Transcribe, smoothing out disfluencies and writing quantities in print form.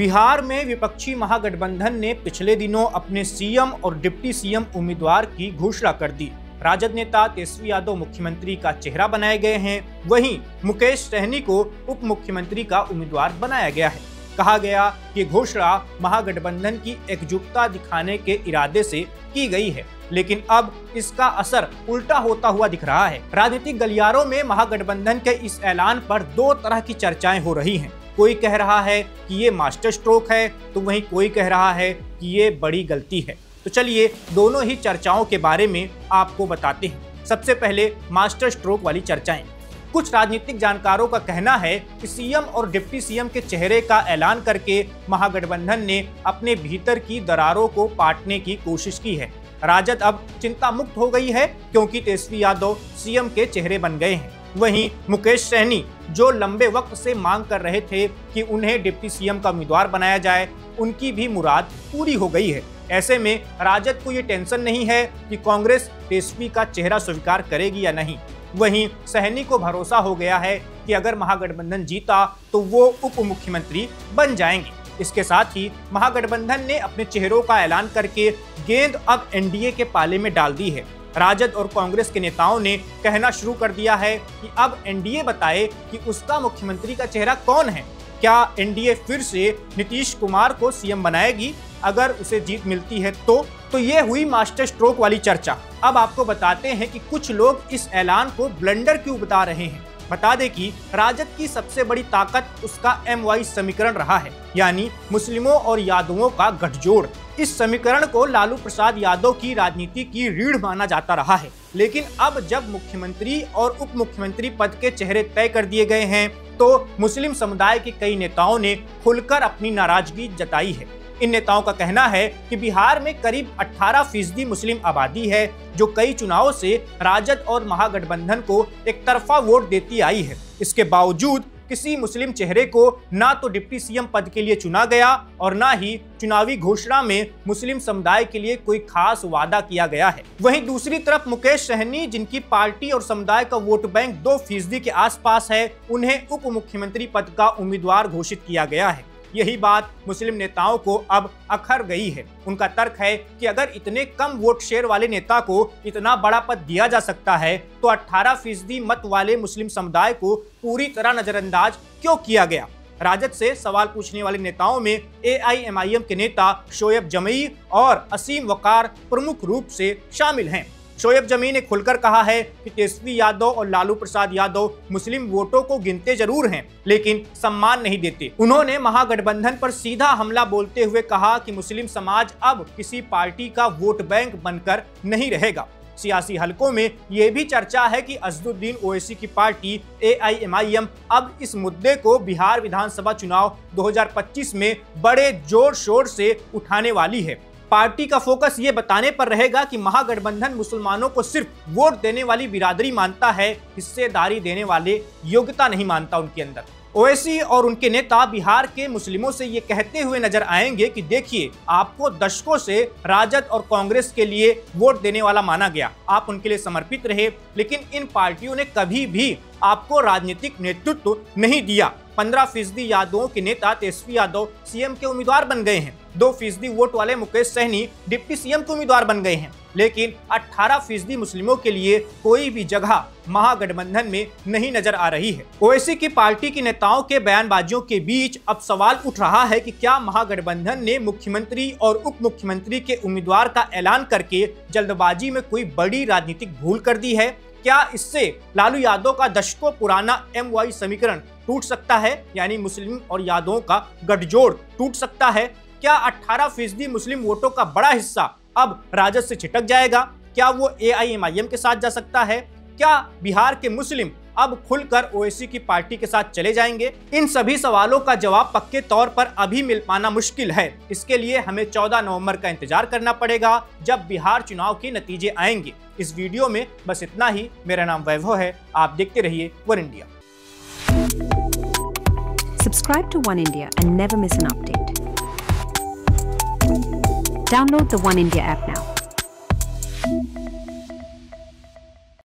बिहार में विपक्षी महागठबंधन ने पिछले दिनों अपने सीएम और डिप्टी सीएम उम्मीदवार की घोषणा कर दी। राजद नेता तेजस्वी यादव मुख्यमंत्री का चेहरा बनाए गए हैं, वहीं मुकेश सहनी को उप मुख्यमंत्री का उम्मीदवार बनाया गया है। कहा गया कि घोषणा महागठबंधन की एकजुटता दिखाने के इरादे से की गई है, लेकिन अब इसका असर उल्टा होता हुआ दिख रहा है। राजनीतिक गलियारों में महागठबंधन के इस ऐलान पर दो तरह की चर्चाएं हो रही हैं। कोई कह रहा है कि ये मास्टर स्ट्रोक है, तो वहीं कोई कह रहा है कि ये बड़ी गलती है। तो चलिए दोनों ही चर्चाओं के बारे में आपको बताते हैं। सबसे पहले मास्टर स्ट्रोक वाली चर्चाएं। कुछ राजनीतिक जानकारों का कहना है कि सीएम और डिप्टी सीएम के चेहरे का ऐलान करके महागठबंधन ने अपने भीतर की दरारों को पाटने की कोशिश की है। राजद अब चिंता मुक्त हो गई है क्योंकि तेजस्वी यादव सीएम के चेहरे बन गए हैं। वहीं मुकेश सहनी जो लंबे वक्त से मांग कर रहे थे कि उन्हें डिप्टी सीएम का उम्मीदवार बनाया जाए, उनकी भी मुराद पूरी हो गई है। ऐसे में राजद को ये टेंशन नहीं है कि कांग्रेस तेजस्वी का चेहरा स्वीकार करेगी या नहीं। वहीं सहनी को भरोसा हो गया है कि अगर महागठबंधन जीता तो वो उप मुख्यमंत्री बन जाएंगे। इसके साथ ही महागठबंधन ने अपने चेहरों का ऐलान करके गेंद अब एनडीए के पाले में डाल दी है। राजद और कांग्रेस के नेताओं ने कहना शुरू कर दिया है कि अब एनडीए बताए कि उसका मुख्यमंत्री का चेहरा कौन है। क्या एनडीए फिर से नीतीश कुमार को सीएम बनाएगी अगर उसे जीत मिलती है तो ये हुई मास्टर स्ट्रोक वाली चर्चा। अब आपको बताते हैं कि कुछ लोग इस ऐलान को ब्लंडर क्यों बता रहे हैं। बता दें कि राजद की सबसे बड़ी ताकत उसका MY समीकरण रहा है, यानी मुस्लिमों और यादवों का गठजोड़। इस समीकरण को लालू प्रसाद यादव की राजनीति की रीढ़ माना जाता रहा है, लेकिन अब जब मुख्यमंत्री और उप मुख्यमंत्री पद के चेहरे तय कर दिए गए हैं तो मुस्लिम समुदाय के कई नेताओं ने खुलकर अपनी नाराजगी जताई है। इन नेताओं का कहना है कि बिहार में करीब 18% मुस्लिम आबादी है, जो कई चुनावों से राजद और महागठबंधन को एक तरफा वोट देती आई है। इसके बावजूद किसी मुस्लिम चेहरे को ना तो डिप्टी सीएम पद के लिए चुना गया और ना ही चुनावी घोषणा में मुस्लिम समुदाय के लिए कोई खास वादा किया गया है। वहीं दूसरी तरफ मुकेश सहनी, जिनकी पार्टी और समुदाय का वोट बैंक 2% के आसपास है, उन्हें उप मुख्यमंत्री पद का उम्मीदवार घोषित किया गया है। यही बात मुस्लिम नेताओं को अब अखर गई है। उनका तर्क है कि अगर इतने कम वोट शेयर वाले नेता को इतना बड़ा पद दिया जा सकता है तो 18% मत वाले मुस्लिम समुदाय को पूरी तरह नजरअंदाज क्यों किया गया। राजद से सवाल पूछने वाले नेताओं में AIMIM के नेता शोएब जमी और असीम वकार प्रमुख रूप से शामिल हैं। शोएब जमी ने खुलकर कहा है कि तेजस्वी यादव और लालू प्रसाद यादव मुस्लिम वोटों को गिनते जरूर हैं, लेकिन सम्मान नहीं देते। उन्होंने महागठबंधन पर सीधा हमला बोलते हुए कहा कि मुस्लिम समाज अब किसी पार्टी का वोट बैंक बनकर नहीं रहेगा। सियासी हलकों में यह भी चर्चा है कि असदुद्दीन ओवैसी की पार्टी AIMIM अब इस मुद्दे को बिहार विधानसभा चुनाव 2025 में बड़े जोर शोर से उठाने वाली है। पार्टी का फोकस ये बताने पर रहेगा कि महागठबंधन मुसलमानों को सिर्फ वोट देने वाली बिरादरी मानता है, हिस्सेदारी देने वाले योग्यता नहीं मानता उनके अंदर। ओवैसी और उनके नेता बिहार के मुस्लिमों से ये कहते हुए नजर आएंगे कि देखिए, आपको दशकों से राजद और कांग्रेस के लिए वोट देने वाला माना गया, आप उनके लिए समर्पित रहे, लेकिन इन पार्टियों ने कभी भी आपको राजनीतिक नेतृत्व नहीं दिया। 15% यादवों के नेता तेजस्वी यादव सीएम के उम्मीदवार बन गए हैं। 2% वोट वाले मुकेश सहनी डिप्टी सीएम के उम्मीदवार बन गए हैं, लेकिन 18% मुस्लिमों के लिए कोई भी जगह महागठबंधन में नहीं नजर आ रही है। ओवैसी की पार्टी के नेताओं के बयानबाजियों के बीच अब सवाल उठ रहा है कि क्या महागठबंधन ने मुख्यमंत्री और उप मुख्यमंत्री के उम्मीदवार का ऐलान करके जल्दबाजी में कोई बड़ी राजनीतिक भूल कर दी है। क्या इससे लालू यादव का दशकों पुराना MY समीकरण टूट सकता है, यानी मुस्लिम और यादवों का गठजोड़ टूट सकता है। क्या 18% मुस्लिम वोटों का बड़ा हिस्सा अब राजद से छिटक जाएगा। क्या वो AIMIM के साथ जा सकता है। क्या बिहार के मुस्लिम अब खुलकर ओवैसी की पार्टी के साथ चले जाएंगे। इन सभी सवालों का जवाब पक्के तौर पर अभी मिल पाना मुश्किल है। इसके लिए हमें 14 नवंबर का इंतजार करना पड़ेगा, जब बिहार चुनाव के नतीजे आएंगे। इस वीडियो में बस इतना ही। मेरा नाम वैभव है, आप देखते रहिए one India. Subscribe to One India and never miss an update. Download the One India app now.